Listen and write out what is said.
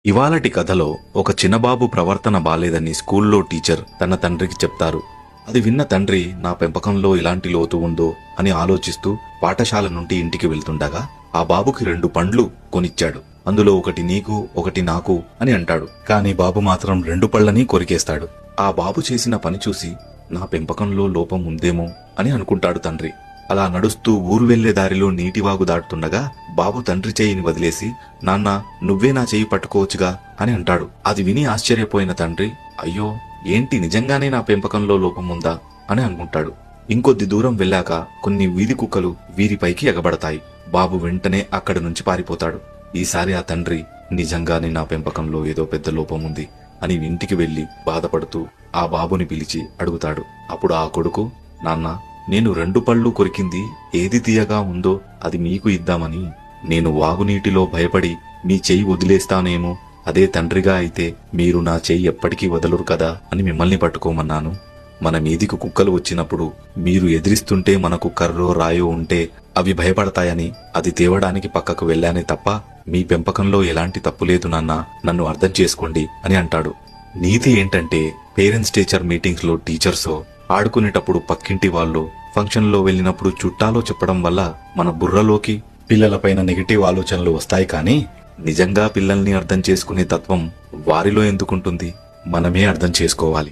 ఇవాళటి కథలో ఒక చిన్నబాబు ప్రవర్తన బాలేదని స్కూల్లో టీచర్ తన తండ్రికి చెప్తారు. అది విన్న తండ్రి నా పెంపకంలో ఇలాంటి లోతు ఉందో అని ఆలోచిస్తూ పాఠశాల నుండి ఇంటికి వెళ్తుండగా ఆ బాబుకి 2 పండ్లు కొనిచ్చాడు. అందులో ఒకటి నీకు ఒకటి నాకు అని అంటాడు. కాని బాబు మాత్రం 2 పళ్ళని కొరికేస్తాడు. ఆ బాబు చేసిన పని చూసి నా పెంపకంలో లోపం ఉందేమో అని అనుకుంటాడు తండ్రి. అలా నడుస్తూ ఊరు వెళ్లే దారిలో నీటివాగు దాటుతుండగా బాబు తండ్రి చేయిని వదిలేసి నాన్న నువ్వే నా చేయి పట్టుకోవచ్చుగా అని అంటాడు. అది విని ఆశ్చర్యపోయిన తండ్రి అయ్యో ఏంటి నిజంగానే నా పెంపకంలో లోపం ఉందా అని అనుకుంటాడు. ఇంకొద్ది దూరం వెళ్ళాక కొన్ని వీధి కుక్కలు వీరిపైకి ఎగబడతాయి. బాబు వెంటనే అక్కడి నుంచి పారిపోతాడు. ఈసారి ఆ తండ్రి నిజంగానే నా పెంపకంలో ఏదో పెద్ద లోపం ఉంది అని ఇంటికి వెళ్లి బాధపడుతూ ఆ బాబుని పిలిచి అడుగుతాడు. అప్పుడు ఆ కొడుకు నాన్న నేను 2 పళ్ళు కొరికింది ఏది తీయగా ఉందో అది మీకు ఇద్దామని. నేను వాగునీటిలో భయపడి మీ చెయ్యి వదిలేస్తానేమో, అదే తండ్రిగా అయితే మీరు నా చెయ్యి ఎప్పటికీ వదలరు కదా అని మిమ్మల్ని పట్టుకోమన్నాను. మన మీదికి కుక్కలు వచ్చినప్పుడు మీరు ఎదిరిస్తుంటే మనకు కర్రో రాయో ఉంటే అవి భయపడతాయని అది తేవడానికి పక్కకు వెళ్లానే తప్ప మీ పెంపకంలో ఎలాంటి తప్పులేదు నాన్న, నన్ను అర్థం చేసుకోండి అని అంటాడు. నీతి ఏంటంటే పేరెంట్స్ టీచర్ మీటింగ్స్ లో టీచర్సో, ఆడుకునేటప్పుడు పక్కింటి వాళ్ళు, ఫంక్షన్ లో వెళ్ళినప్పుడు చుట్టాలో చెప్పడం వల్ల మన బుర్రలోకి పిల్లలపైన నెగటివ్ ఆలోచనలు వస్తాయి. కానీ నిజంగా పిల్లల్ని అర్థం చేసుకునే తత్వం వారిలో ఎందుకుంటుంది? మనమే అర్థం చేసుకోవాలి.